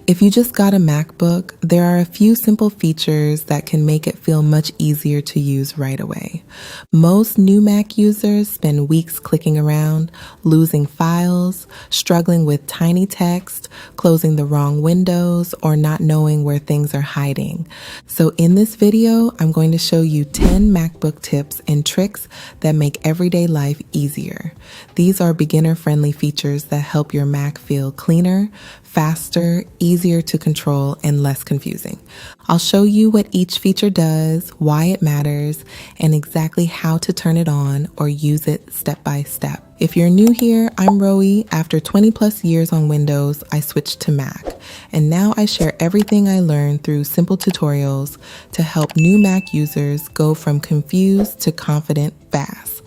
If you just got a MacBook, there are a few simple features that can make it feel much easier to use right away. Most new Mac users spend weeks clicking around, losing files, struggling with tiny text, closing the wrong windows, or not knowing where things are hiding. So in this video, I'm going to show you 10 MacBook tips and tricks that make everyday life easier. These are beginner-friendly features that help your Mac feel cleaner, faster, easier to control, and less confusing. I'll show you what each feature does, why it matters, and exactly how to turn it on or use it step by step. If you're new here, I'm Roe. After 20 plus years on Windows, I switched to Mac, and now I share everything I learned through simple tutorials to help new Mac users go from confused to confident fast.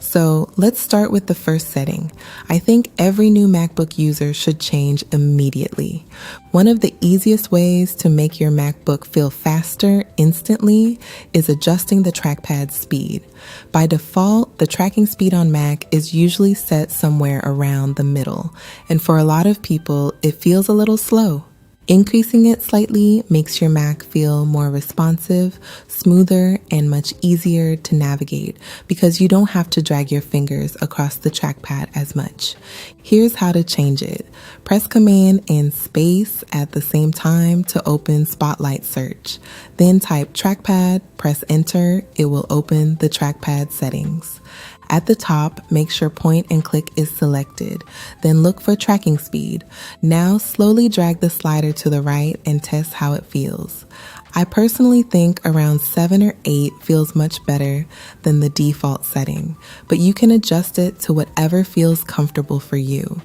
So let's start with the first setting. I think every new MacBook user should change immediately. One of the easiest ways to make your MacBook feel faster instantly is adjusting the trackpad speed. By default, the tracking speed on Mac is usually set somewhere around the middle, and for a lot of people, it feels a little slow. Increasing it slightly makes your Mac feel more responsive, smoother, and much easier to navigate because you don't have to drag your fingers across the trackpad as much. Here's how to change it. Press Command and space at the same time to open Spotlight Search. Then type Trackpad, press Enter. It will open the trackpad settings. At the top, make sure point and click is selected. Then look for tracking speed. Now slowly drag the slider to the right and test how it feels. I personally think around 7 or 8 feels much better than the default setting, but you can adjust it to whatever feels comfortable for you.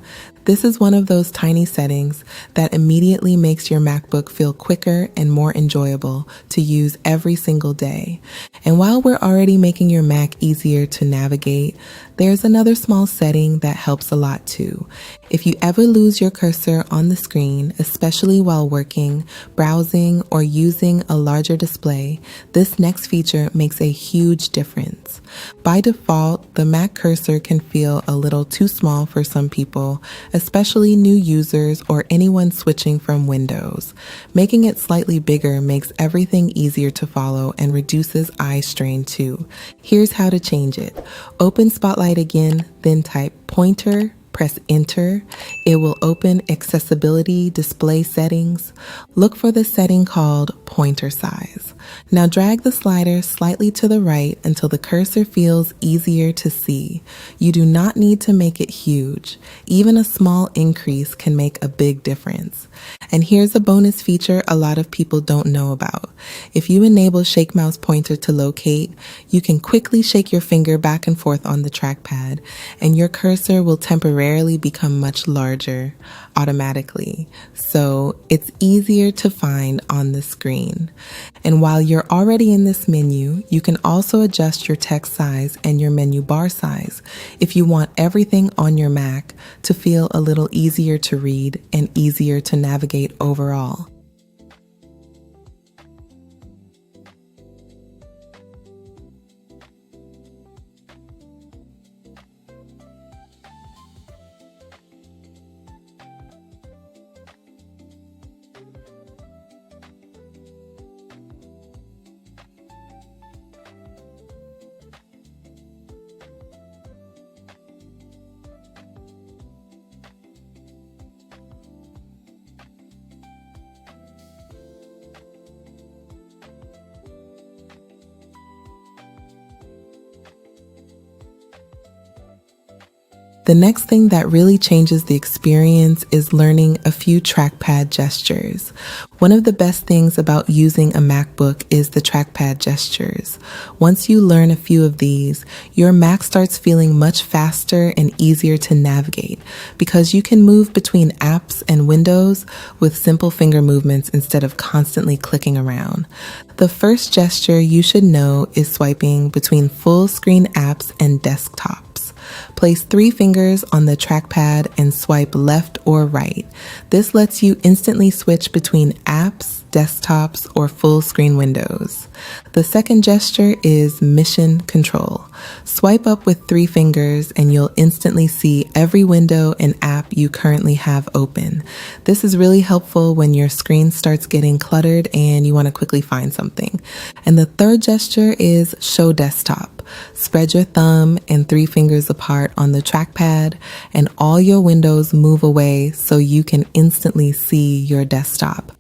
This is one of those tiny settings that immediately makes your MacBook feel quicker and more enjoyable to use every single day. And while we're already making your Mac easier to navigate, there's another small setting that helps a lot too. If you ever lose your cursor on the screen, especially while working, browsing, or using a larger display, this next feature makes a huge difference. By default, the Mac cursor can feel a little too small for some people, especially new users or anyone switching from Windows. Making it slightly bigger makes everything easier to follow and reduces eye strain too. Here's how to change it. Open Spotlight again, then type pointer. Press Enter. It will open Accessibility Display Settings. Look for the setting called Pointer Size. Now drag the slider slightly to the right until the cursor feels easier to see. You do not need to make it huge. Even a small increase can make a big difference. And here's a bonus feature a lot of people don't know about. If you enable Shake Mouse Pointer to locate, you can quickly shake your finger back and forth on the trackpad, and your cursor will temporarily become much larger automatically. So it's easier to find on the screen. And while you're already in this menu, you can also adjust your text size and your menu bar size if you want everything on your Mac to feel a little easier to read and easier to navigate overall. The next thing that really changes the experience is learning a few trackpad gestures. One of the best things about using a MacBook is the trackpad gestures. Once you learn a few of these, your Mac starts feeling much faster and easier to navigate because you can move between apps and windows with simple finger movements instead of constantly clicking around. The first gesture you should know is swiping between full screen apps and desktops. Place 3 fingers on the trackpad and swipe left or right. This lets you instantly switch between apps, desktops, or full screen windows. The second gesture is mission control. Swipe up with 3 fingers and you'll instantly see every window and app you currently have open. This is really helpful when your screen starts getting cluttered and you want to quickly find something. And the third gesture is show desktop. Spread your thumb and 3 fingers apart on the trackpad and all your windows move away so you can instantly see your desktop.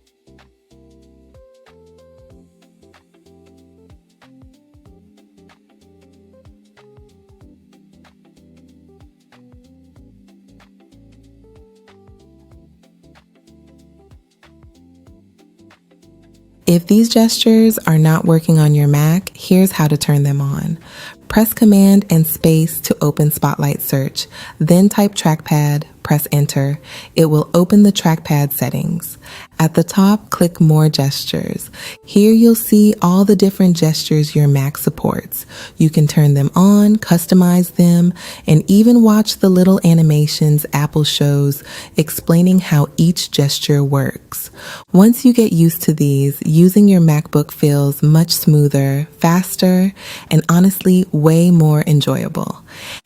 If these gestures are not working on your Mac, here's how to turn them on. Press Command and Space to open Spotlight Search, then type Trackpad, press Enter. It will open the Trackpad settings. At the top, click More Gestures. Here you'll see all the different gestures your Mac supports. You can turn them on, customize them, and even watch the little animations Apple shows explaining how each gesture works. Once you get used to these, using your MacBook feels much smoother, faster, and honestly way more enjoyable.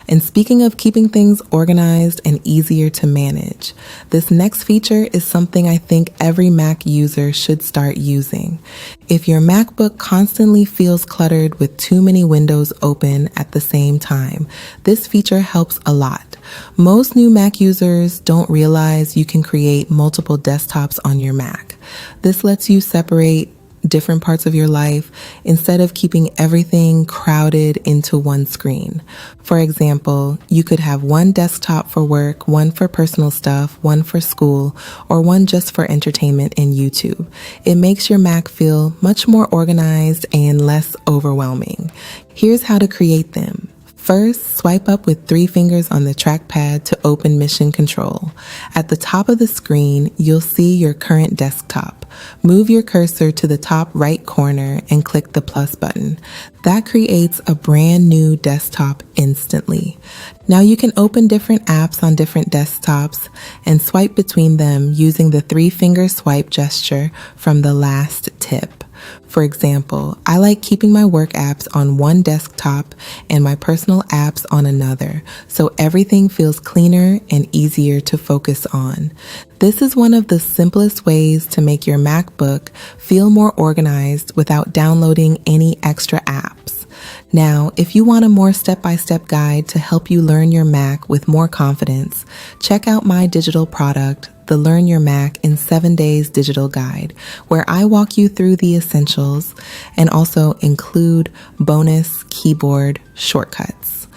And speaking of keeping things organized and easier to manage, this next feature is something I think every Mac user should start using. If your MacBook constantly feels cluttered with too many windows open at the same time, this feature helps a lot. Most new Mac users don't realize you can create multiple desktops on your Mac. This lets you separate different parts of your life instead of keeping everything crowded into one screen. For example, you could have one desktop for work, one for personal stuff, one for school, or one just for entertainment and YouTube. It makes your Mac feel much more organized and less overwhelming. Here's how to create them. First, swipe up with 3 fingers on the trackpad to open Mission Control. At the top of the screen, you'll see your current desktop. Move your cursor to the top right corner and click the plus button. That creates a brand new desktop instantly. Now you can open different apps on different desktops and swipe between them using the 3-finger swipe gesture from the last tip. For example, I like keeping my work apps on one desktop and my personal apps on another, so everything feels cleaner and easier to focus on. This is one of the simplest ways to make your MacBook feel more organized without downloading any extra apps. Now, if you want a more step-by-step guide to help you learn your Mac with more confidence, check out my digital product, the Learn Your Mac in 7 Days digital guide, where I walk you through the essentials and also include bonus keyboard shortcuts.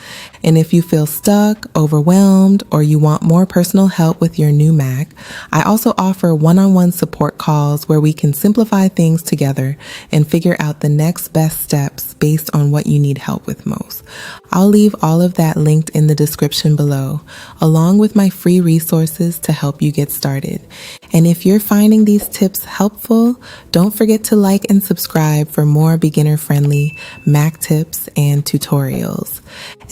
And if you feel stuck, overwhelmed, or you want more personal help with your new Mac, I also offer one-on-one support calls where we can simplify things together and figure out the next best steps based on what you need help with most. I'll leave all of that linked in the description below, along with my free resources to help you get started. And if you're finding these tips helpful, don't forget to like and subscribe for more beginner-friendly Mac tips and tutorials.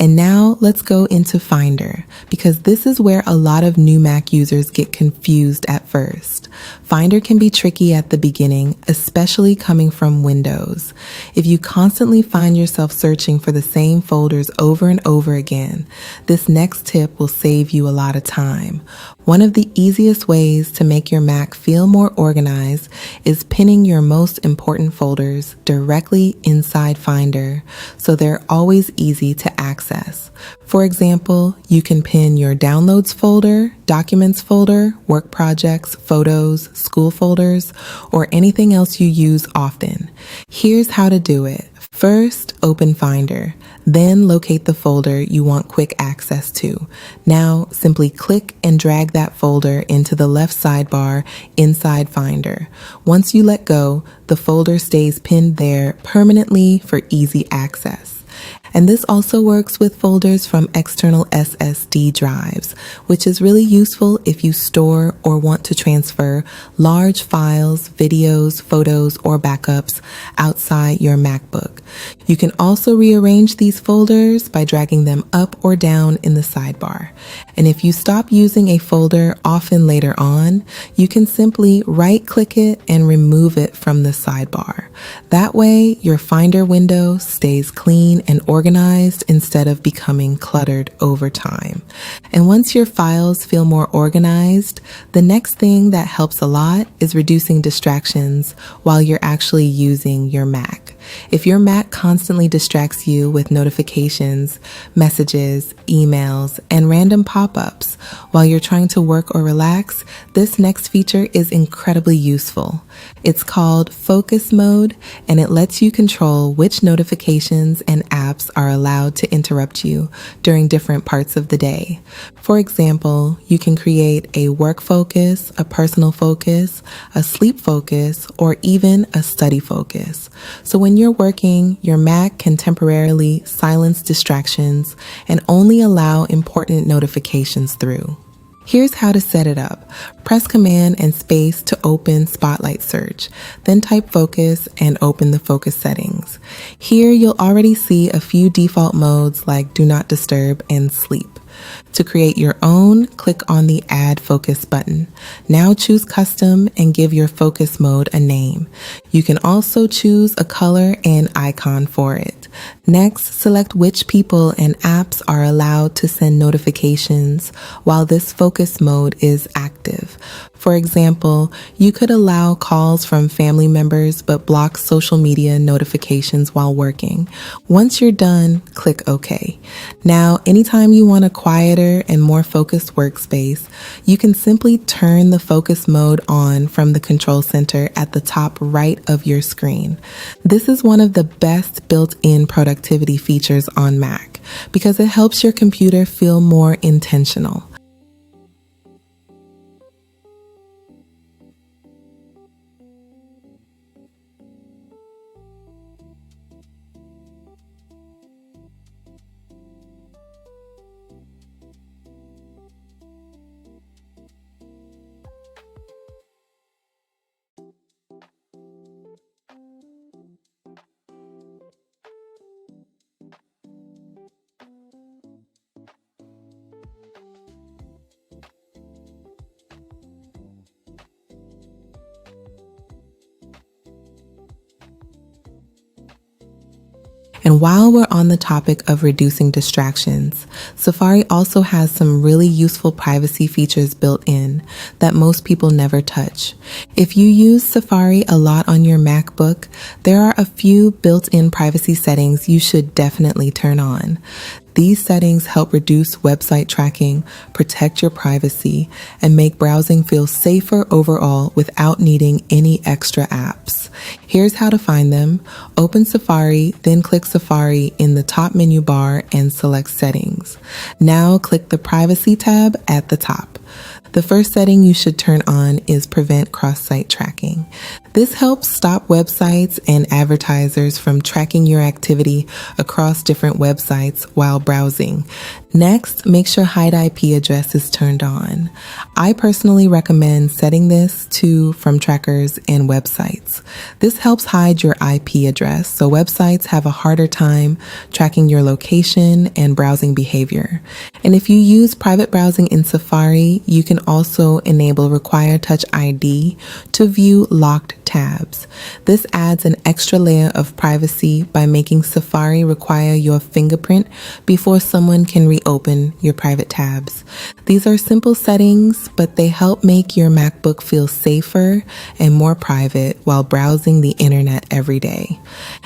And now let's go into Finder, because this is where a lot of new Mac users get confused at first. Finder can be tricky at the beginning, especially coming from Windows. If you constantly find yourself searching for the same folders over and over again, this next tip will save you a lot of time. One of the easiest ways to make your Mac feel more organized is pinning your most important folders directly inside Finder, so they're always easy to access. For example, you can pin your Downloads folder, Documents folder, Work projects, Photos, School folders, or anything else you use often. Here's how to do it. First, open Finder, then locate the folder you want quick access to. Now, simply click and drag that folder into the left sidebar inside Finder. Once you let go, the folder stays pinned there permanently for easy access. And this also works with folders from external SSD drives, which is really useful if you store or want to transfer large files, videos, photos, or backups outside your MacBook. You can also rearrange these folders by dragging them up or down in the sidebar. And if you stop using a folder often later on, you can simply right-click it and remove it from the sidebar. That way, your Finder window stays clean and organized instead of becoming cluttered over time. And once your files feel more organized, the next thing that helps a lot is reducing distractions while you're actually using your Mac. If your Mac constantly distracts you with notifications, messages, emails, and random pop-ups while you're trying to work or relax, this next feature is incredibly useful. It's called Focus Mode, and it lets you control which notifications and apps are allowed to interrupt you during different parts of the day. For example, you can create a work focus, a personal focus, a sleep focus, or even a study focus. So when you're working, your Mac can temporarily silence distractions and only allow important notifications through. Here's how to set it up. Press Command and Space to open Spotlight Search, then type Focus and open the focus settings. Here you'll already see a few default modes like Do Not Disturb and Sleep. To create your own, click on the Add Focus button. Now choose Custom and give your focus mode a name. You can also choose a color and icon for it. Next, select which people and apps are allowed to send notifications while this focus mode is active. For example, you could allow calls from family members but block social media notifications while working. Once you're done, click OK. Now, anytime you want a quieter and more focused workspace, you can simply turn the focus mode on from the control center at the top right of your screen. This is one of the best built-in productivity features on Mac because it helps your computer feel more intentional. And while we're on the topic of reducing distractions, Safari also has some really useful privacy features built in that most people never touch. If you use Safari a lot on your MacBook, there are a few built-in privacy settings you should definitely turn on. These settings help reduce website tracking, protect your privacy, and make browsing feel safer overall without needing any extra apps. Here's how to find them. Open Safari, then click Safari in the top menu bar and select Settings. Now click the Privacy tab at the top. The first setting you should turn on is Prevent Cross-Site Tracking. This helps stop websites and advertisers from tracking your activity across different websites while browsing. Next, make sure Hide IP Address is turned on. I personally recommend setting this to From Trackers and Websites. This helps hide your IP address so websites have a harder time tracking your location and browsing behavior. And if you use private browsing in Safari, you can also enable Require Touch ID to view locked tabs. This adds an extra layer of privacy by making Safari require your fingerprint before someone can reopen your private tabs. These are simple settings, but they help make your MacBook feel safer and more private while browsing the internet every day.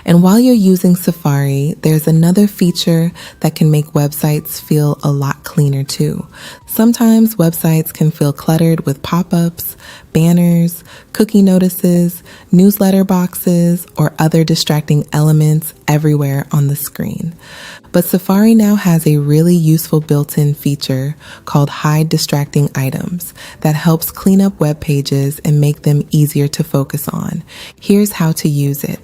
And while you're using Safari, there's another feature that can make websites feel a lot cleaner too. Sometimes websites can feel cluttered with pop-ups, banners, cookie notices, newsletter boxes, or other distracting elements everywhere on the screen. But Safari now has a really useful built-in feature called Hide Distracting Items that helps clean up web pages and make them easier to focus on. Here's how to use it.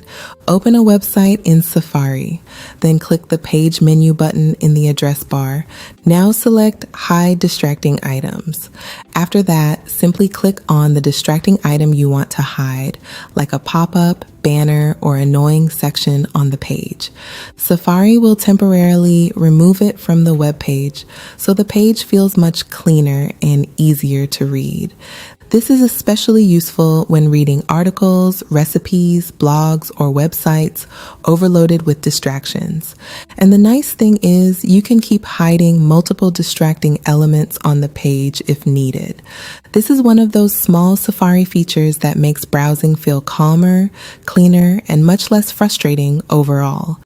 Open a website in Safari, then click the Page menu button in the address bar. Now select Hide Distracting Items. After that, simply click on the distracting item you want to hide, like a pop-up, banner, or annoying section on the page. Safari will temporarily remove it from the web page, so the page feels much cleaner and easier to read. This is especially useful when reading articles, recipes, blogs, or websites overloaded with distractions. And the nice thing is you can keep hiding multiple distracting elements on the page if needed. This is one of those small Safari features that makes browsing feel calmer, cleaner, and much less frustrating overall.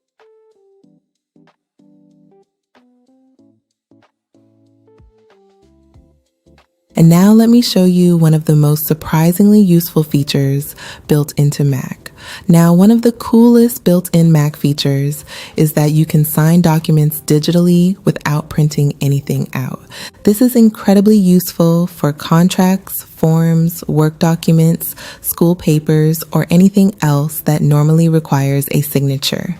And now let me show you one of the most surprisingly useful features built into Mac. Now, one of the coolest built-in Mac features is that you can sign documents digitally without printing anything out. This is incredibly useful for contracts, forms, work documents, school papers, or anything else that normally requires a signature.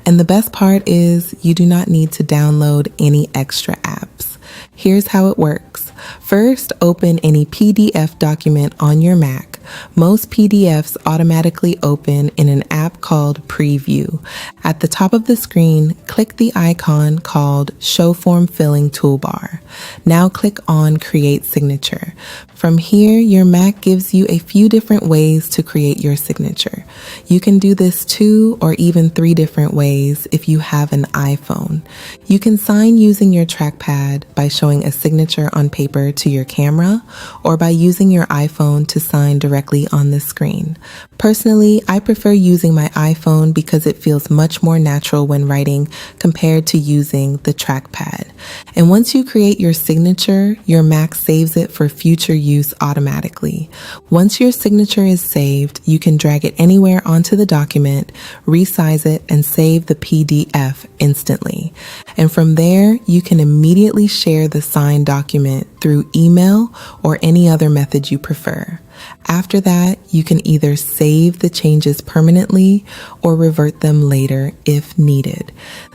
And the best part is you do not need to download any extra apps. Here's how it works. First, open any PDF document on your Mac. Most PDFs automatically open in an app called Preview. At the top of the screen, click the icon called Show Form Filling Toolbar. Now click on Create Signature. From here, your Mac gives you a few different ways to create your signature. You can do this 2 or even 3 different ways if you have an iPhone. You can sign using your Trackpad by showing a signature on paper to your camera, or by using your iPhone to sign directly on the screen. Personally, I prefer using my iPhone because it feels much more natural when writing compared to using the Trackpad. And once you create your signature, your Mac saves it for future use automatically. Once your signature is saved, you can drag it anywhere onto the document, resize it, and save the PDF instantly. And from there, you can immediately share the signed document through email or any other method you prefer. After that, you can either save the changes permanently or revert them later if needed.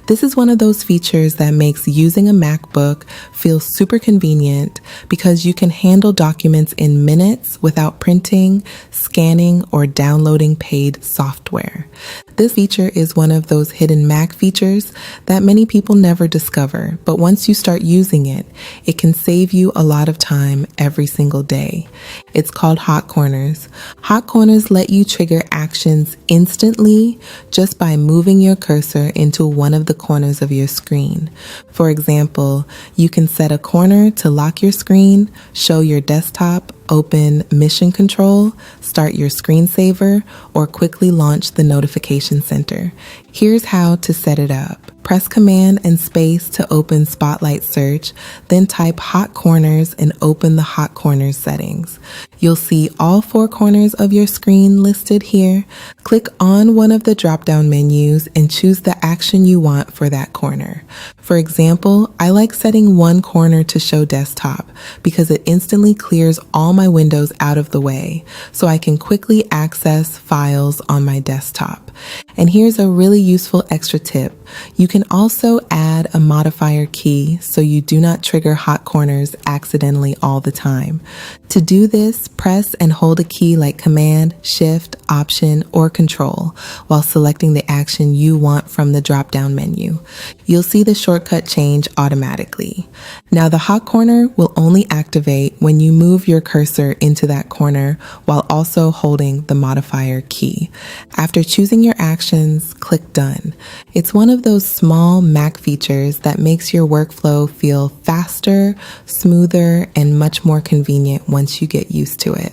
This is one of those features that makes using a MacBook feel super convenient because you can handle documents in minutes without printing, scanning, or downloading paid software. This feature is one of those hidden Mac features that many people never discover, but once you start using it, it can save you a lot of time every single day. It's called Hot Corners. Hot Corners let you trigger actions instantly just by moving your cursor into one of the corners of your screen. For example, you can set a corner to lock your screen, show your desktop, open Mission Control, start your screensaver, or quickly launch the notification center. Here's how to set it up. Press Command and Space to open Spotlight Search, then type Hot Corners and open the Hot Corners settings. You'll see all 4 corners of your screen listed here. Click on one of the drop-down menus and choose the action you want for that corner. For example, I like setting one corner to show desktop because it instantly clears all my windows out of the way so I can quickly access files on my desktop. And here's a really useful extra tip. You can also add a modifier key so you do not trigger hot corners accidentally all the time. To do this, press and hold a key like Command, Shift, Option, or Control while selecting the action you want from the drop-down menu. You'll see the shortcut change automatically. Now the hot corner will only activate when you move your cursor into that corner while also holding the modifier key. After choosing your actions, click Done. It's one of those small Mac features that makes your workflow feel faster, smoother, and much more convenient once you get used to it.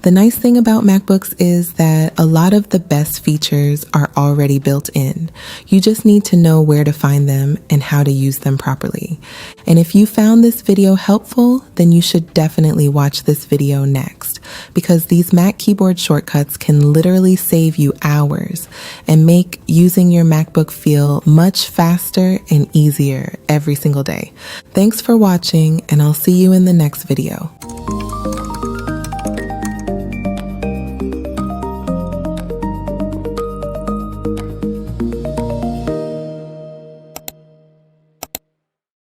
The nice thing about MacBooks is that a lot of the best features are already built in. You just need to know where to find them and how to use them properly. And if you found this video helpful, then you should definitely watch this this video next, because these Mac keyboard shortcuts can literally save you hours and make using your MacBook feel much faster and easier every single day. Thanks for watching, and I'll see you in the next video.